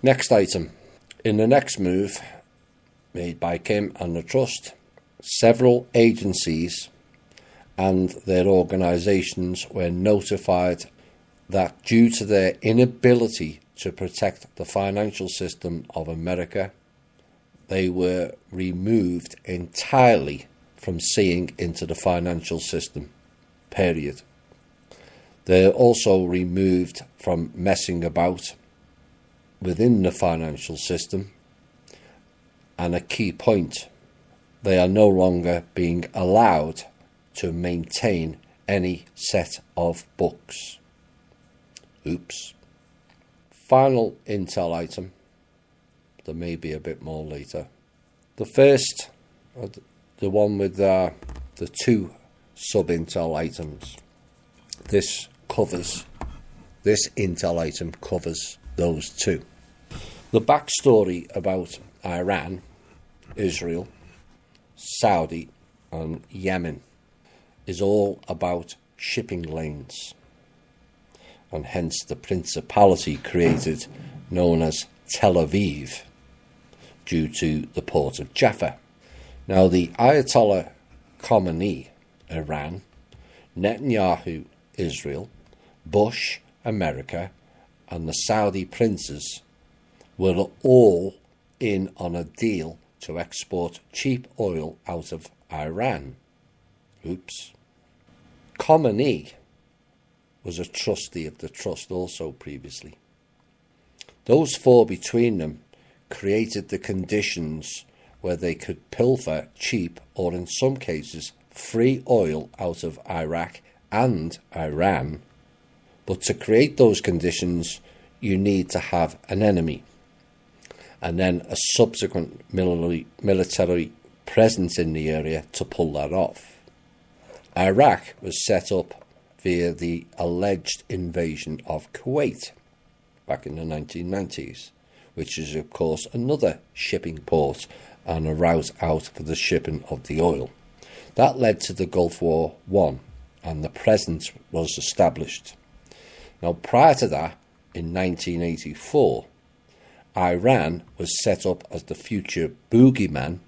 Next item. In the next move made by Kim and the Trust, several agencies and their organisations were notified that due to their inability to protect the financial system of America, they were removed entirely from seeing into the financial system, period. They're also removed from messing about within the financial system, and a key point, they are no longer being allowed to maintain any set of books. Oops. Final intel item. There may be a bit more later. The first, the one with the two sub-intel items. This intel item covers those two. The backstory about Iran, Israel, Saudi and Yemen is all about shipping lanes, and hence the principality created known as Tel Aviv due to the port of Jaffa. Now the Ayatollah Khomeini, Iran, Netanyahu, Israel, Bush, America and the Saudi princes were all in on a deal to export cheap oil out of Iran. Oops. Khomeini was a trustee of the trust also previously. Those four between them created the conditions where they could pilfer cheap, or in some cases free, oil out of Iraq and Iran. But to create those conditions, you need to have an enemy, and then a subsequent military presence in the area to pull that off. Iraq was set up via the alleged invasion of Kuwait back in the 1990s, which is of course another shipping port and a route out for the shipping of the oil. That led to the Gulf War I, and the presence was established. Now prior to that, in 1984, Iran was set up as the future boogeyman,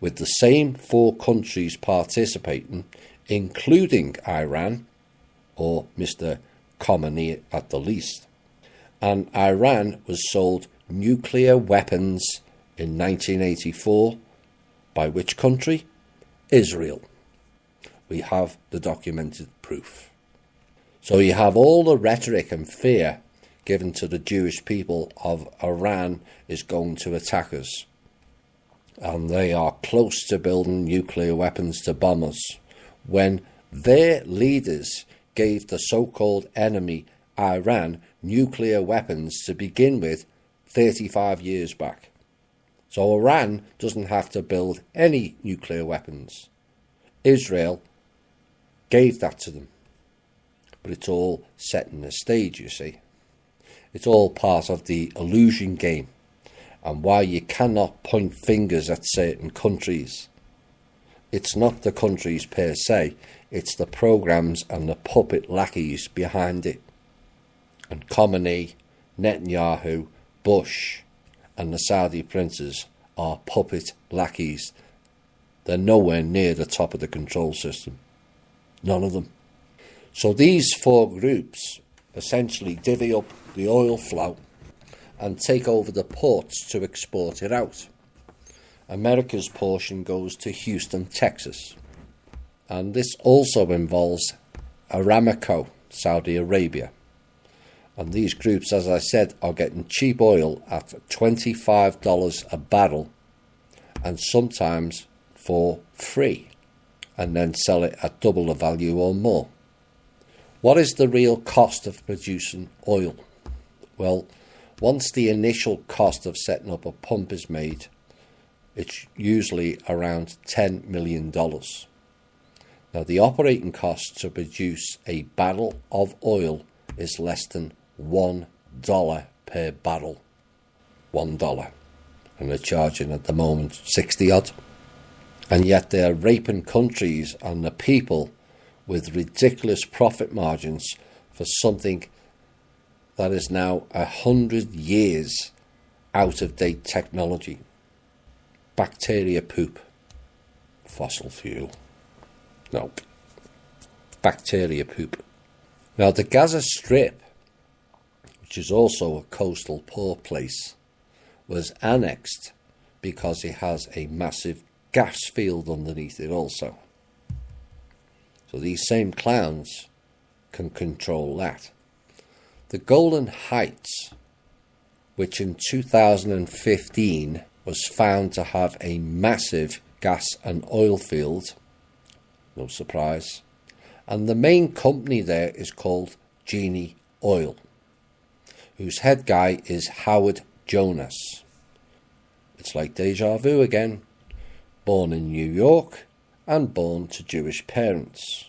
with the same four countries participating, including Iran, or Mr. Khomeini at the least. And Iran was sold nuclear weapons in 1984 by which country? Israel. We have the documented proof. So you have all the rhetoric and fear given to the Jewish people of Iran is going to attack us, and they are close to building nuclear weapons to bomb us, when their leaders gave the so-called enemy Iran nuclear weapons to begin with 35 years back. So Iran doesn't have to build any nuclear weapons. Israel gave that to them. But it's all set in the stage, you see. It's all part of the illusion game, and why you cannot point fingers at certain countries. It's not the countries per se, it's the programs and the puppet lackeys behind it. And Khomeini, Netanyahu, Bush and the Saudi princes are puppet lackeys. They're nowhere near the top of the control system. None of them. So these four groups essentially divvy up the oil flow and take over the ports to export it out. America's portion goes to Houston, Texas. And this also involves Aramco, Saudi Arabia. And these groups, as I said, are getting cheap oil at $25 a barrel, and sometimes for free, and then sell it at double the value or more. What is the real cost of producing oil? Well, once the initial cost of setting up a pump is made, it's usually around $10 million. Now, the operating cost to produce a barrel of oil is less than $1 per barrel. $1. And they're charging at the moment 60 odd. And yet they're raping countries and the people with ridiculous profit margins for something that is now 100 years out of date technology. Bacteria poop. Fossil fuel. Nope. Bacteria poop. Now the Gaza Strip, which is also a coastal poor place, was annexed because it has a massive gas field underneath it also. So these same clowns can control that. The Golan Heights, which in 2015 was found to have a massive gas and oil field, no surprise, and the main company there is called Genie Oil, whose head guy is Howard Jonas. It's like deja vu again. Born in New York and born to Jewish parents.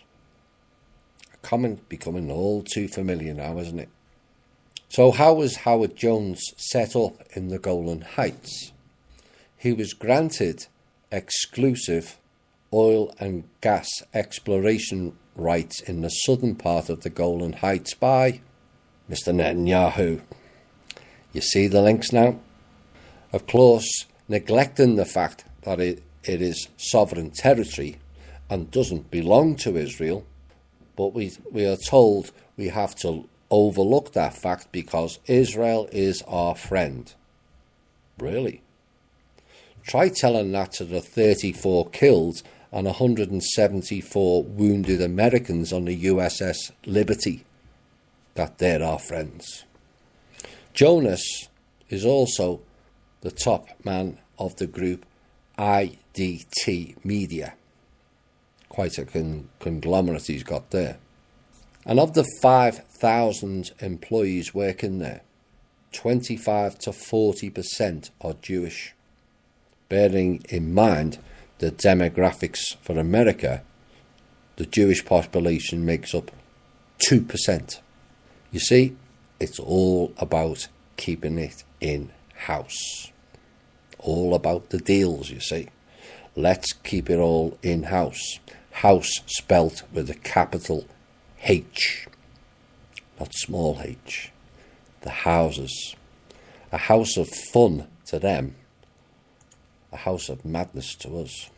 A comment becoming all too familiar now, isn't it? So how was Howard Jones set up in the Golan Heights? He was granted exclusive oil and gas exploration rights in the southern part of the Golan Heights by Mr. Netanyahu. You see the links now? Of course, neglecting the fact that it is sovereign territory and doesn't belong to Israel, but we are told we have to overlook that fact because Israel is our friend. Really? Try telling that to the 34 killed and 174 wounded Americans on the USS Liberty that they're our friends. Jonas is also the top man of the group IDT Media. Quite a conglomerate he's got there. And of the 5,000 employees working there, 25 to 40% are Jewish. Bearing in mind the demographics for America, the Jewish population makes up 2%. You see, it's all about keeping it in-house. All about the deals, you see. Let's keep it all in-house. House spelt with a capital H, not small h. The houses. A house of fun to them. A house of madness to us.